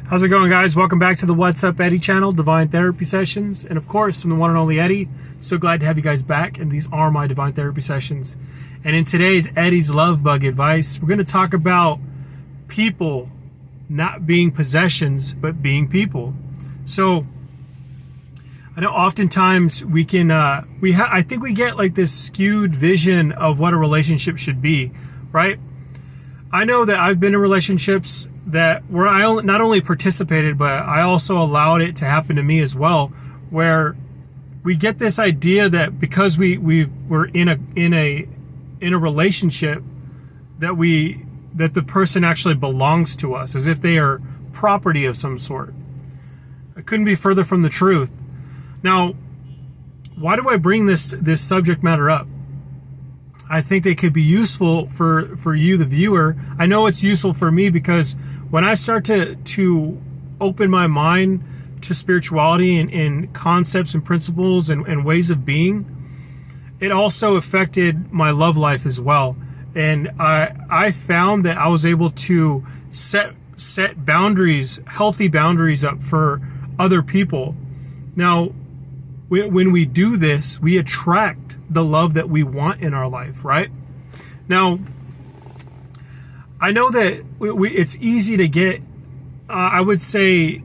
How's it going, guys? Welcome back to the What's Up Eddie channel, Divine Therapy Sessions. And of course, I'm the one and only Eddie. So glad to have you guys back. And these are my Divine Therapy Sessions. And in today's Eddie's Love Bug Advice, we're going to talk about people not being possessions, but being people. So I know oftentimes we can, I think we get like this skewed vision of what a relationship should be, right? I know that I've been in relationships that where I not only participated, but I also allowed it to happen to me as well, where we get this idea that because we're in a relationship that the person actually belongs to us, as if they are property of some sort. It couldn't be further from the truth. Now, why do I bring this subject matter up? I think they could be useful for you, the viewer. I know it's useful for me because when I start to open my mind to spirituality and concepts and principles and ways of being, it also affected my love life as well. And I found that I was able to set boundaries, healthy boundaries up for other people. Now, when we do this, we attract the love that we want in our life, right? Now, I know that it's easy to get, I would say,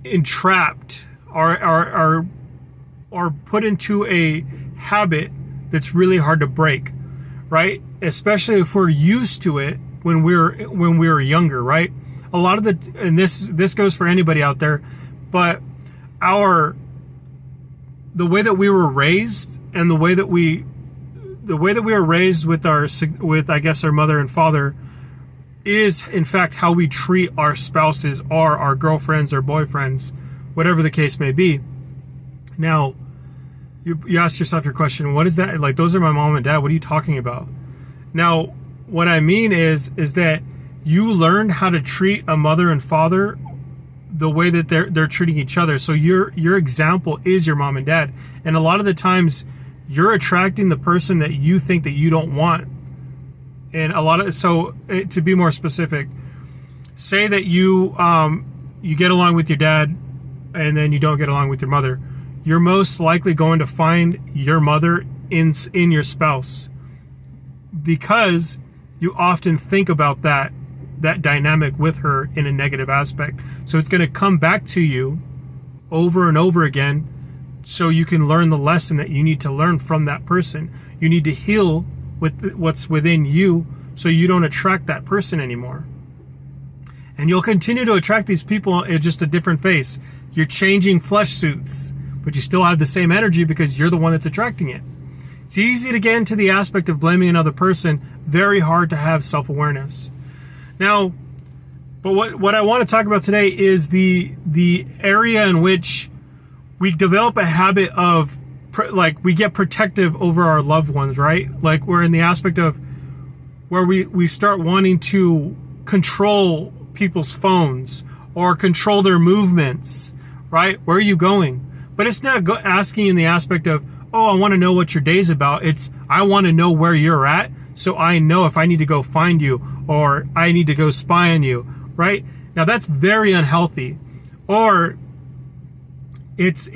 entrapped or put into a habit that's really hard to break, right? Especially if we're used to it when we were younger, right? A lot of and this goes for anybody out there, but the way that we were raised and the way that we were raised with I guess our mother and father is in fact how we treat our spouses or our girlfriends or boyfriends, whatever the case may be. Now, you ask yourself your question, what is that? Like, those are my mom and dad. What are you talking about? Now, what I mean is that you learned how to treat a mother and father the way that they're treating each other. So your example is your mom and dad. And a lot of the times you're attracting the person that you think that you don't want. And to be more specific, say that you get along with your dad and then you don't get along with your mother. You're most likely going to find your mother in your spouse because you often think about that dynamic with her in a negative aspect. So it's going to come back to you over and over again so you can learn the lesson that you need to learn from that person. You need to heal with what's within you so you don't attract that person anymore. And you'll continue to attract these people at just a different face. You're changing flesh suits, but you still have the same energy because you're the one that's attracting it. It's easy to get into the aspect of blaming another person, very hard to have self-awareness. Now, but what I want to talk about today is the area in which we develop a habit of, like, we get protective over our loved ones, right? Like, we're in the aspect of where we start wanting to control people's phones or control their movements, right? Where are you going? But it's not asking in the aspect of, oh, I want to know what your day's about. It's, I want to know where you're at so I know if I need to go find you or I need to go spy on you, right? Now that's very unhealthy. Or it's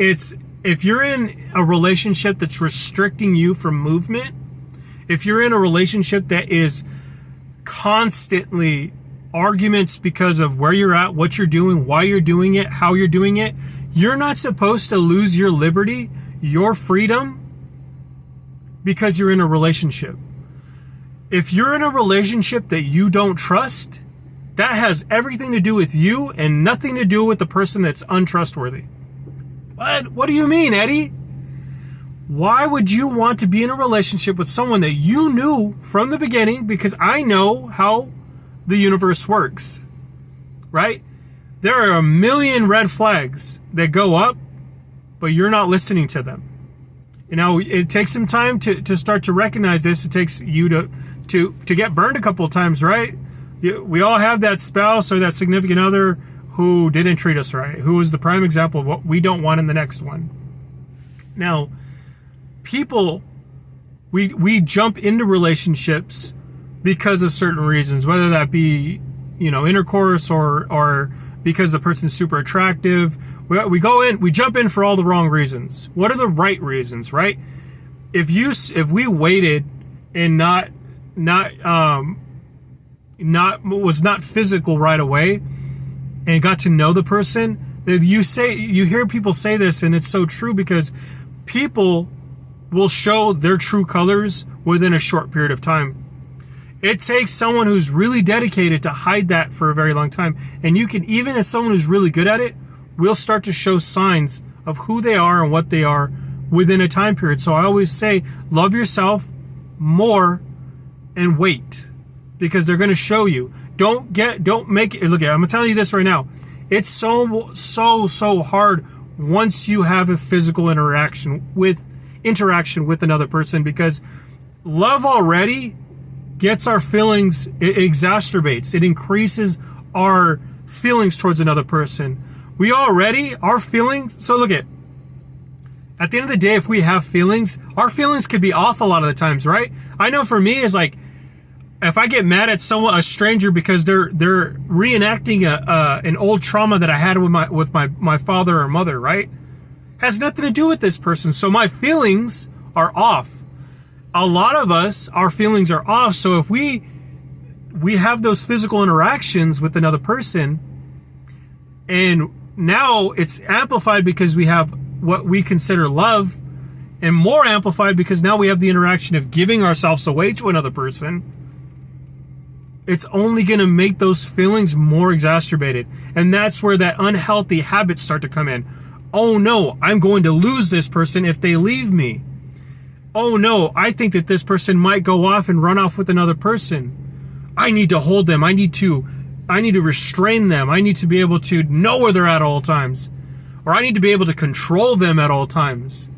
if you're in a relationship that's restricting you from movement, if you're in a relationship that is constantly arguments because of where you're at, what you're doing, why you're doing it, how you're doing it, you're not supposed to lose your liberty, your freedom, because you're in a relationship. If you're in a relationship that you don't trust, that has everything to do with you and nothing to do with the person that's untrustworthy. What do you mean, Eddie? Why would you want to be in a relationship with someone that you knew from the beginning? Because I know how the universe works, right? There are a million red flags that go up, but you're not listening to them. You know, it takes some time to start to recognize this. It takes you to get burned a couple of times, right? We all have that spouse or that significant other who didn't treat us right, who is the prime example of what we don't want in the next one. Now, people, we jump into relationships because of certain reasons, whether that be, intercourse or because the person's super attractive. We go in, we jump in for all the wrong reasons. What are the right reasons, right? If we waited and was not physical right away and got to know the person, you hear people say this, and it's so true, because people will show their true colors within a short period of time. It takes someone who's really dedicated to hide that for a very long time. And you can, even as someone who's really good at it, will start to show signs of who they are and what they are within a time period. So I always say, love yourself more and wait, because they're going to show you. Don't make it. Look, I'm going to tell you this right now. It's so hard once you have a physical interaction with another person, because love already gets our feelings, it exacerbates, it increases our feelings towards another person. Our feelings, so look at the end of the day, if we have feelings, our feelings could be off a lot of the times, right? I know for me, it's like, if I get mad at a stranger because they're reenacting an old trauma that I had with my father or mother, right? Has nothing to do with this person. So my feelings are off. A lot of us, our feelings are off. So if we have those physical interactions with another person, and now it's amplified because we have what we consider love, and more amplified because now we have the interaction of giving ourselves away to another person, it's only going to make those feelings more exacerbated. And that's where that unhealthy habits start to come in. Oh no, I'm going to lose this person if they leave me. Oh no, I think that this person might go off and run off with another person. I need to hold them. I need to restrain them. I need to be able to know where they're at all times. Or I need to be able to control them at all times.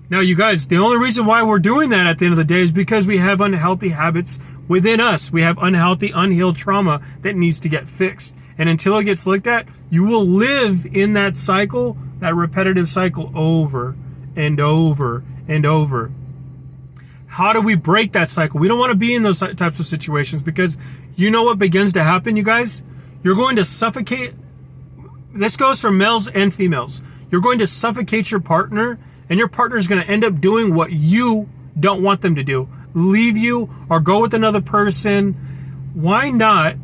Now, you guys, the only reason why we're doing that at the end of the day is because we have unhealthy habits within us. We have unhealthy, unhealed trauma that needs to get fixed. And until it gets looked at, you will live in that cycle, that repetitive cycle, over and over and over. How do we break that cycle? We don't want to be in those types of situations, because you know what begins to happen, you guys? You're going to suffocate. This goes for males and females. You're going to suffocate your partner, and your partner is going to end up doing what you don't want them to do. Leave you or go with another person. Why not,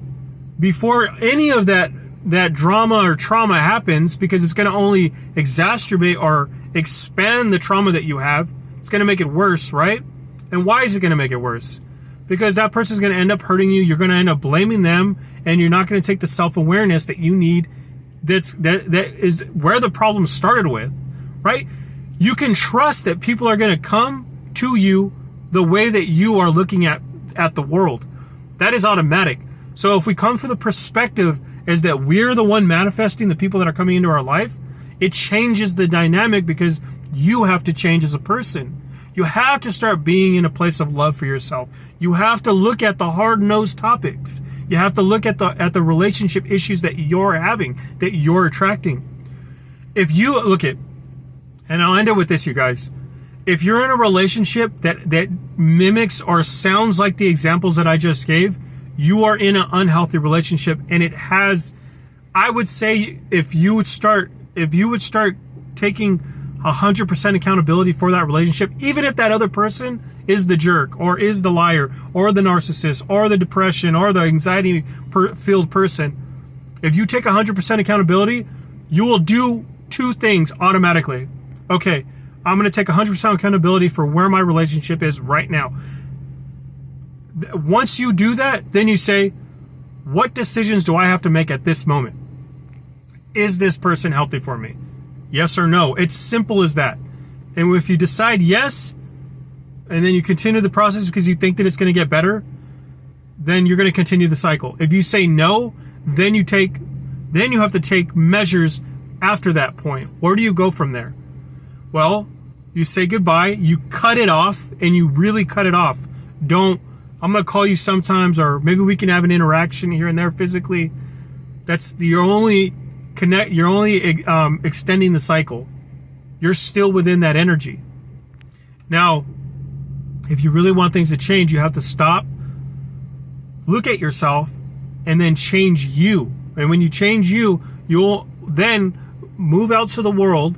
before any of that drama or trauma happens, because it's going to only exacerbate or expand the trauma that you have. It's going to make it worse, right? And why is it going to make it worse? Because that person is going to end up hurting you. You're going to end up blaming them, and you're not going to take the self-awareness that you need. That is where the problem started with, right? You can trust that people are going to come to you the way that you are looking at the world. That is automatic. So if we come from the perspective is that we're the one manifesting the people that are coming into our life, it changes the dynamic, because you have to change as a person. You have to start being in a place of love for yourself. You have to look at the hard-nosed topics. You have to look at the relationship issues that you're having, that you're attracting. If you look at, and I'll end it with this, you guys. If you're in a relationship that mimics or sounds like the examples that I just gave, you are in an unhealthy relationship. And it has, I would say, if you would start taking 100% accountability for that relationship, even if that other person is the jerk or is the liar or the narcissist or the depression or the anxiety filled person, if you take 100% accountability, you will do two things automatically. Okay, I'm going to take 100% accountability for where my relationship is right now. Once you do that, then you say, what decisions do I have to make at this moment? Is this person healthy for me? Yes or no? It's simple as that. And if you decide yes, and then you continue the process because you think that it's going to get better, then you're going to continue the cycle. If you say no, then you have to take measures after that point. Where do you go from there? Well, you say goodbye, you cut it off, and you really cut it off. I'm going to call you sometimes, or maybe we can have an interaction here and there physically. You're only extending the cycle. You're still within that energy. Now, if you really want things to change, you have to stop, look at yourself, and then change you. And when you change you, you'll then move out to the world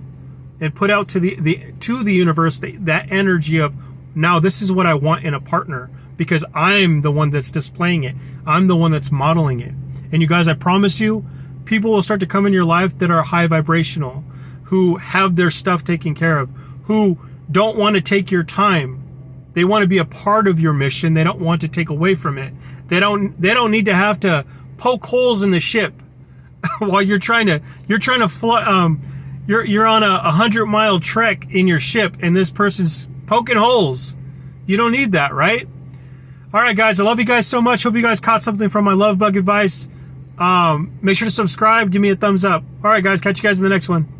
and put out to the universe that energy of, now this is what I want in a partner, because I'm the one that's displaying it. I'm the one that's modeling it. And you guys, I promise you, people will start to come in your life that are high vibrational, who have their stuff taken care of, who don't want to take your time. They want to be a part of your mission. They don't want to take away from it. They don't need to have to poke holes in the ship while you're on a 100-mile trek in your ship and this person's poking holes. You don't need that, right? All right, guys, I love you guys so much. Hope you guys caught something from my love bug advice. Make sure to subscribe. Give me a thumbs up. All right, guys, catch you guys in the next one.